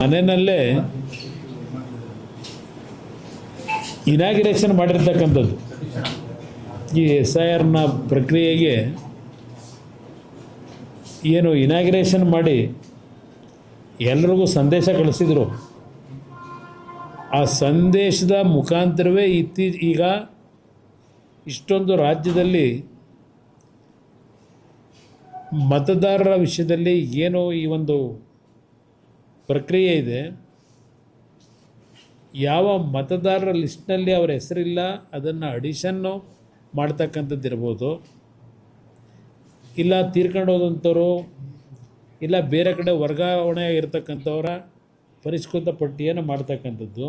ಮನೆಯಲ್ಲೇ ಇನಾಗ್ರೇಷನ್ ಮಾಡಿರ್ತಕ್ಕಂಥದ್ದು ಈ SIRನ ಪ್ರಕ್ರಿಯೆಗೆ ಏನು ಇನಾಗ್ರೇಷನ್ ಮಾಡಿ ಎಲ್ರಿಗೂ ಸಂದೇಶ ಕಳಿಸಿದರು. ಆ ಸಂದೇಶದ ಮುಖಾಂತರವೇ ಈಗ ಇಷ್ಟೊಂದು ರಾಜ್ಯದಲ್ಲಿ ಮತದಾರರ ವಿಷಯದಲ್ಲಿ ಏನು ಈ ಒಂದು ಪ್ರಕ್ರಿಯೆ ಇದೆ, ಯಾವ ಮತದಾರರ ಲಿಸ್ಟ್ನಲ್ಲಿ ಅವರ ಹೆಸರಿಲ್ಲ ಅದನ್ನು ಅಡಿಷನ್ನು ಮಾಡ್ತಕ್ಕಂಥದ್ದು ಇರ್ಬೋದು, ಇಲ್ಲ ತೀರ್ಕೊಂಡು ಹೋದಂಥವ್ರು, ಇಲ್ಲ ಬೇರೆ ಕಡೆ ವರ್ಗಾವಣೆ ಇರತಕ್ಕಂಥವರ ಪರಿಷ್ಕೃತ ಪಟ್ಟಿಯನ್ನು ಮಾಡ್ತಕ್ಕಂಥದ್ದು.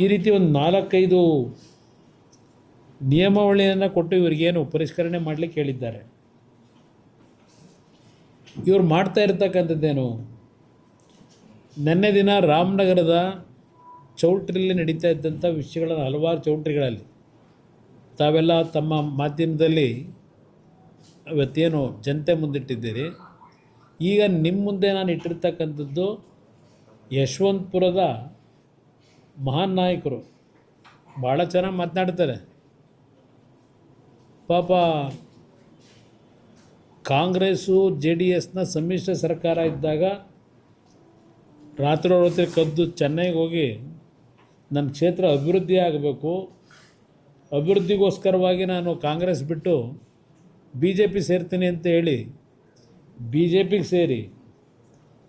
ಈ ರೀತಿ ಒಂದು 4-5 ನಿಯಮಾವಳಿಯನ್ನು ಕೊಟ್ಟು ಇವರಿಗೇನು ಪರಿಷ್ಕರಣೆ ಮಾಡಲಿಕ್ಕೆ ಹೇಳಿದ್ದಾರೆ. ಇವರು ಮಾಡ್ತಾ ಇರ್ತಕ್ಕಂಥದ್ದೇನು, ನೆನ್ನೆ ದಿನ ರಾಮನಗರದ ಚೌಲ್ಟ್ರಿಯಲ್ಲಿ ನಡೀತಾ ಇದ್ದಂಥ ವಿಷಯಗಳನ್ನು ಹಲವಾರು ಚೌಲ್ಟ್ರಿಗಳಲ್ಲಿ ತಾವೆಲ್ಲ ತಮ್ಮ ಮಾಧ್ಯಮದಲ್ಲಿ ಇವತ್ತೇನು ಜನತೆ ಮುಂದಿಟ್ಟಿದ್ದೀರಿ. ಈಗ ನಿಮ್ಮ ಮುಂದೆ ನಾನು ಇಟ್ಟಿರ್ತಕ್ಕಂಥದ್ದು ಯಶವಂತಪುರದ ಮಹಾನ್ ನಾಯಕರು ಭಾಳ ಚೆನ್ನಾಗಿ ಮಾತನಾಡ್ತಾರೆ. ಪಾಪ ಕಾಂಗ್ರೆಸ್ಸು JDSನ ಸಮ್ಮಿಶ್ರ ಸರ್ಕಾರ ಇದ್ದಾಗ ರಾತ್ರಿ ಕದ್ದು ಚೆನ್ನೈಗೆ ಹೋಗಿ ನನ್ನ ಕ್ಷೇತ್ರ ಅಭಿವೃದ್ಧಿ ಆಗಬೇಕು, ಅಭಿವೃದ್ಧಿಗೋಸ್ಕರವಾಗಿ ನಾನು ಕಾಂಗ್ರೆಸ್ ಬಿಟ್ಟು BJP ಸೇರ್ತೀನಿ ಅಂತ ಹೇಳಿ BJPಗೆ ಸೇರಿ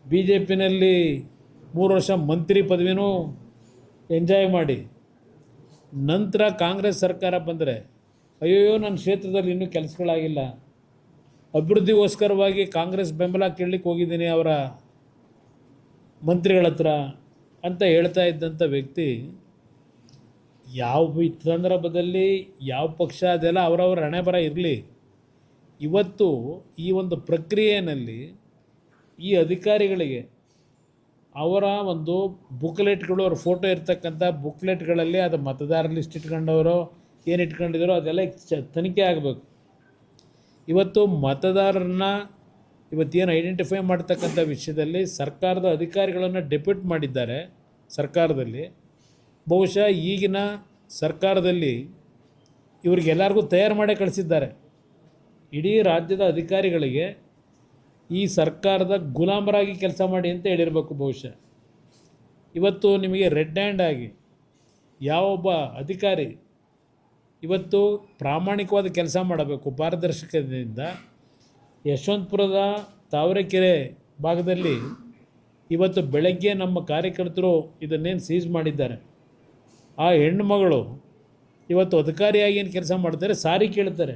BJPನಲ್ಲಿ 3 ವರ್ಷ ಮಂತ್ರಿ ಪದವಿನೂ ಎಂಜಾಯ್ ಮಾಡಿ ನಂತರ ಕಾಂಗ್ರೆಸ್ ಸರ್ಕಾರ ಬಂದರೆ ಅಯ್ಯೋ ನನ್ನ ಕ್ಷೇತ್ರದಲ್ಲಿ ಇನ್ನೂ ಕೆಲಸಗಳಾಗಿಲ್ಲ, ಅಭಿವೃದ್ಧಿಗೋಸ್ಕರವಾಗಿ ಕಾಂಗ್ರೆಸ್ ಬೆಂಬಲ ಕೇಳಲಿಕ್ಕೆ ಹೋಗಿದ್ದೀನಿ ಅವರ ಮಂತ್ರಿಗಳ ಹತ್ರ ಅಂತ ಹೇಳ್ತಾ ಇದ್ದಂಥ ವ್ಯಕ್ತಿ ಯಾವ ಸಂದರ್ಭದಲ್ಲಿ ಯಾವ ಪಕ್ಷ ಅದೆಲ್ಲ ಅವರವರ ಹಣೆ ಬರ ಇರಲಿ. ಇವತ್ತು ಈ ಒಂದು ಪ್ರಕ್ರಿಯೆಯಲ್ಲಿ ಈ ಅಧಿಕಾರಿಗಳಿಗೆ ಅವರ ಒಂದು ಬುಕ್ಲೆಟ್ಗಳು, ಅವ್ರ ಫೋಟೋ ಇರ್ತಕ್ಕಂಥ ಬುಕ್ಲೆಟ್ಗಳಲ್ಲಿ ಅದು ಮತದಾರ ಲಿಸ್ಟ್ ಇಟ್ಕೊಂಡವರು ಏನು ಇಟ್ಕೊಂಡಿದ್ದಾರೋ ಅದೆಲ್ಲ ತನಿಖೆ ಆಗಬೇಕು. ಇವತ್ತು ಮತದಾರರನ್ನ ಇವತ್ತೇನು ಐಡೆಂಟಿಫೈ ಮಾಡ್ತಕ್ಕಂಥ ವಿಷಯದಲ್ಲಿ ಸರ್ಕಾರದ ಅಧಿಕಾರಿಗಳನ್ನು ಡೆಪ್ಯೂಟ್ ಮಾಡಿದ್ದಾರೆ ಸರ್ಕಾರದಲ್ಲಿ. ಬಹುಶಃ ಈಗಿನ ಸರ್ಕಾರದಲ್ಲಿ ಇವರಿಗೆಲ್ಲರಿಗೂ ತಯಾರು ಮಾಡೇ ಕಳಿಸಿದ್ದಾರೆ. ಇಡೀ ರಾಜ್ಯದ ಅಧಿಕಾರಿಗಳಿಗೆ ಈ ಸರ್ಕಾರದ ಗುಲಾಮರಾಗಿ ಕೆಲಸ ಮಾಡಿ ಅಂತ ಹೇಳಿರಬೇಕು ಬಹುಶಃ. ಇವತ್ತು ನಿಮಗೆ ರೆಡ್ ಹ್ಯಾಂಡ್ ಆಗಿ ಯಾವೊಬ್ಬ ಅಧಿಕಾರಿ ಇವತ್ತು ಪ್ರಾಮಾಣಿಕವಾದ ಕೆಲಸ ಮಾಡಬೇಕು ಪಾರದರ್ಶಕತೆಯಿಂದ. ಯಶವಂತಪುರದ ತಾವರೆಕೆರೆ ಭಾಗದಲ್ಲಿ ಇವತ್ತು ಬೆಳಗ್ಗೆ ನಮ್ಮ ಕಾರ್ಯಕರ್ತರು ಇದನ್ನೇನು ಸೀಸ್ ಮಾಡಿದ್ದಾರೆ, ಆ ಹೆಣ್ಣುಮಗಳು ಇವತ್ತು ಅಧಿಕಾರಿಯಾಗಿ ಏನು ಕೆಲಸ ಮಾಡ್ತಾರೆ, ಸಾರಿ ಕೇಳ್ತಾರೆ.